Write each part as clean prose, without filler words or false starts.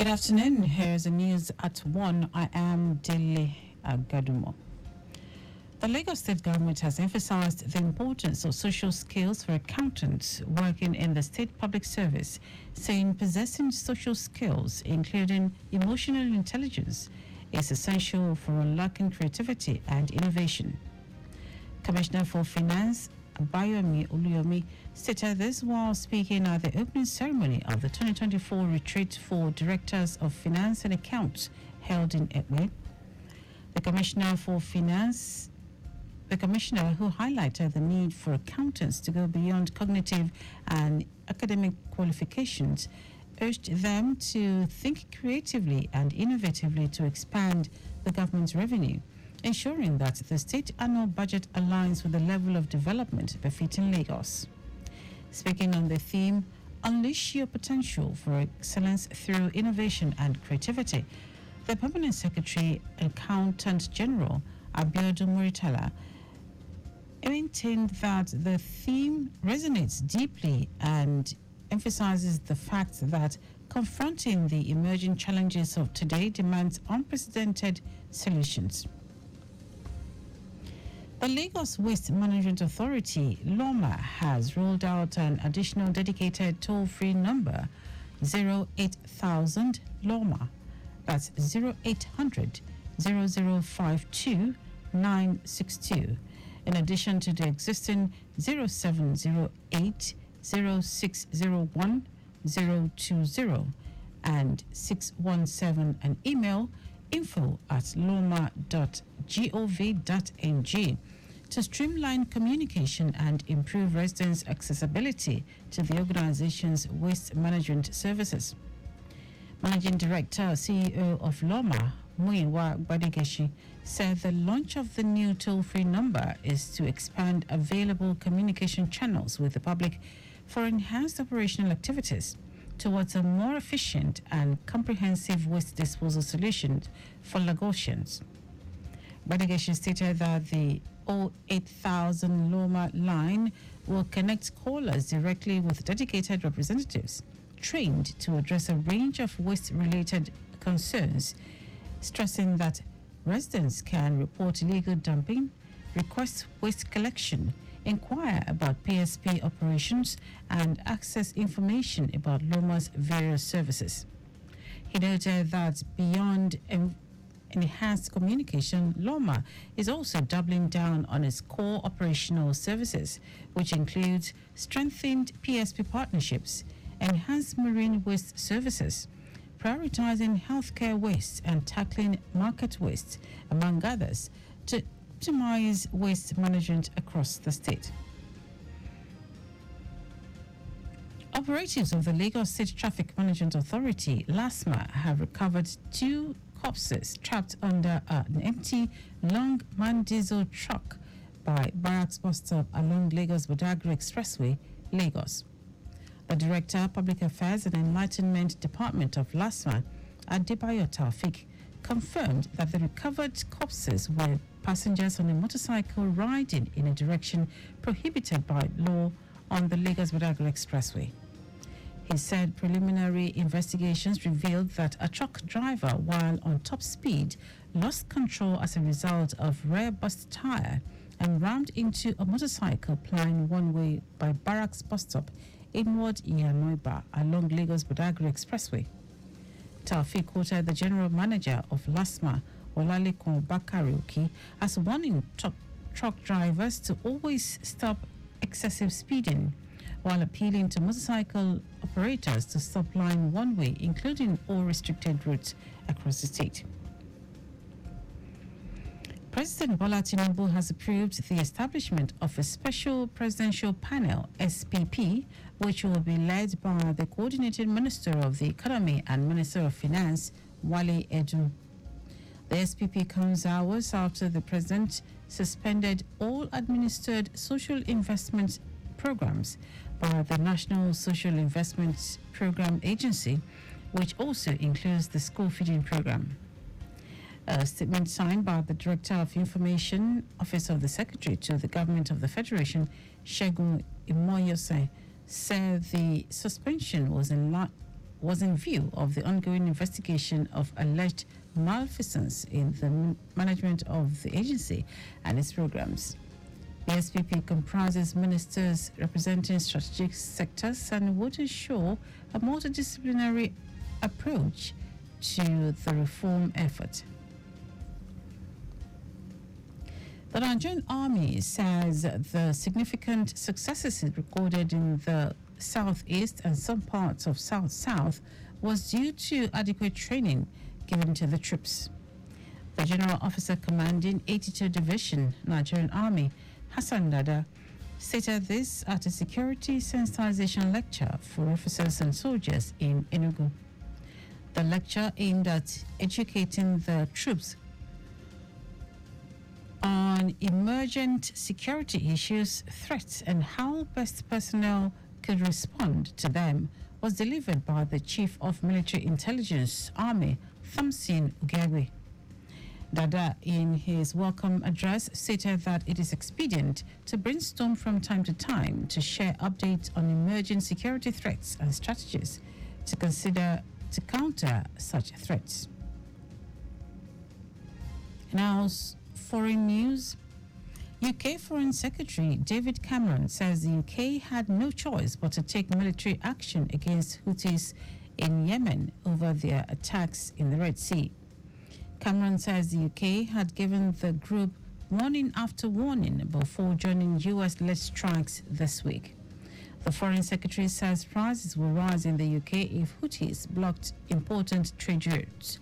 Good afternoon. Here's the news at 1. I am Dele Agadumo. The Lagos State government has emphasized the importance of social skills for accountants working in the state public service, saying possessing social skills, including emotional intelligence, is essential for unlocking creativity and innovation. Commissioner for Finance, Abayomi Oluyomi, stated this while speaking at the opening ceremony of the 2024 Retreat for Directors of Finance and Accounts held in Ekwe. The Commissioner who highlighted the need for accountants to go beyond cognitive and academic qualifications, urged them to think creatively and innovatively to expand the government's revenue, ensuring that the state annual budget aligns with the level of development befitting Lagos. Speaking on the theme, Unleash Your Potential for Excellence Through Innovation and Creativity, the Permanent Secretary, Accountant General Abiodun Muritala, maintained that the theme resonates deeply and emphasizes the fact that confronting the emerging challenges of today demands unprecedented solutions. The Lagos Waste Management Authority, LOMA, has rolled out an additional dedicated toll-free number, 08000 LOMA. That's 0800 0052 962. In addition to the existing 0708 0601 020 and 617, and email info@loma.gov.ng to streamline communication and improve residents' accessibility to the organization's waste management services. Managing Director, CEO of LOMA, Muyiwa Gbadigeshi, said the launch of the new toll-free number is to expand available communication channels with the public for enhanced operational activities towards a more efficient and comprehensive waste disposal solution for Lagosians. Gbadigeshi stated that the 08000 LOMA line will connect callers directly with dedicated representatives trained to address a range of waste-related concerns, stressing that residents can report illegal dumping, request waste collection, inquire about PSP operations, and access information about LOMA's various services. He noted that beyond enhanced communication, LOMA is also doubling down on its core operational services, which includes strengthened PSP partnerships, enhanced marine waste services, prioritizing healthcare waste, and tackling market waste, among others, to optimize waste management across the state. Operatives of the Lagos State Traffic Management Authority, LASMA, have recovered 2 corpses trapped under an empty long man diesel truck by Barracks bus stop along Lagos-Badagry Expressway, Lagos. The Director, Public Affairs and Enlightenment Department of LASMA, Adebayo Taufik, confirmed that the recovered corpses were passengers on a motorcycle riding in a direction prohibited by law on the Lagos-Badagry Expressway. He said preliminary investigations revealed that a truck driver, while on top speed, lost control as a result of rear burst tire and rammed into a motorcycle plying one way by Barracks bus stop inward Iyanoiba along Lagos-Badagry Expressway. Taufik quoted the General Manager of LASMA, Olalekun Bakarioki, as warning truck drivers to always stop excessive speeding, while appealing to motorcycle operators to stop plying one way, including all restricted routes across the state. President Bola Tinubu has approved the establishment of a special presidential panel, SPP, which will be led by the coordinating Minister of the Economy and Minister of Finance, Wale Edu. The SPP comes hours after the President suspended all administered social investment programs by the National Social Investment Program Agency, which also includes the school feeding program. A statement signed by the Director of Information, Office of the Secretary to the Government of the Federation, Segun Imoyose, said the suspension was in was in view of the ongoing investigation of alleged malfeasance in the management of the agency and its programs. The SPP comprises ministers representing strategic sectors and would ensure a multidisciplinary approach to the reform effort. The Nigerian Army says the significant successes it recorded in the southeast and some parts of south-south was due to adequate training given to the troops. The General Officer commanding 82 Division, Nigerian Army, Hassan Dada, stated this at a security sensitization lecture for officers and soldiers in Enugu. The lecture aimed at educating the troops on emergent security issues, threats, and how best personnel could respond to them was delivered by the Chief of Military Intelligence, Army, Thamsin Ugegbe. Dada, in his welcome address, stated that it is expedient to brainstorm from time to time to share updates on emerging security threats and strategies to consider to counter such threats. Now, foreign news. UK Foreign Secretary David Cameron says the UK had no choice but to take military action against Houthis in Yemen over their attacks in the Red Sea. Cameron says the UK had given the group warning after warning before joining US-led strikes this week. The Foreign Secretary says prices will rise in the UK if Houthis blocked important trade routes.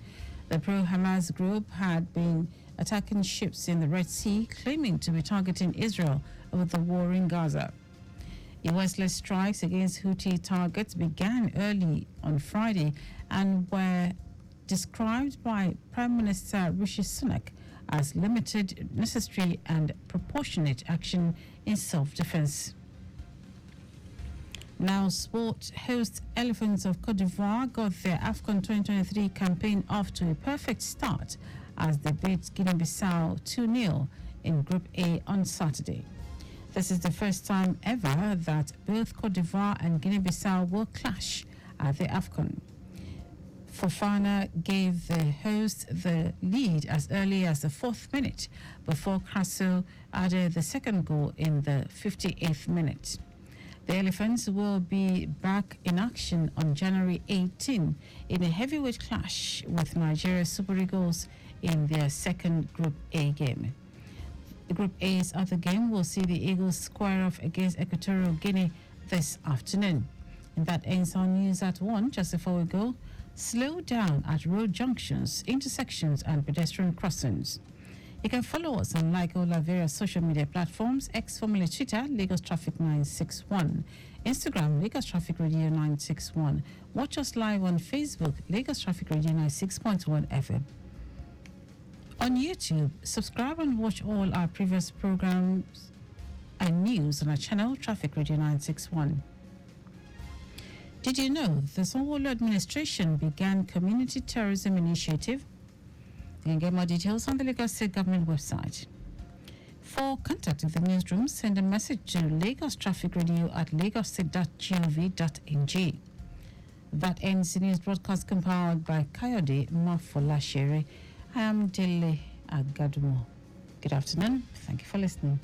The pro-Hamas group had been attacking ships in the Red Sea, claiming to be targeting Israel over the war in Gaza. US-led strikes against Houthi targets began early on Friday and were described by Prime Minister Rishi Sunak as limited, necessary and proportionate action in self-defense. Now, sport host Elephants of Cote d'Ivoire got their AFCON 2023 campaign off to a perfect start as they beat Guinea-Bissau 2-0 in Group A on Saturday. This is the first time ever that both Cote d'Ivoire and Guinea-Bissau will clash at the AFCON. Fofana gave the host the lead as early as the 4th minute before Crasso added the second goal in the 58th minute. The Elephants will be back in action on January 18 in a heavyweight clash with Nigeria's Super Eagles in their second Group A game. The Group A's other game will see the Eagles square off against Equatorial Guinea this afternoon. And that ends our news at 1. Just before we go, slow down at road junctions, intersections and pedestrian crossings. You can follow us on like all our various social media platforms, X formerly Twitter, Lagos Traffic 961, Instagram, Lagos Traffic Radio 961. Watch us live on Facebook, Lagos Traffic Radio 96.1 FM. On YouTube, subscribe and watch all our previous programs and news on our channel, Traffic Radio 961. Did you know the Sanwo-Olu administration began Community Tourism Initiative? You can get more details on the Lagos State Government website. For contact with the newsroom, send a message to Lagos Traffic Radio at lagosstate.gov.ng. That ends the news broadcast compiled by Kayode Mafolashere. I am Dele Agadumo. Good afternoon. Thank you for listening.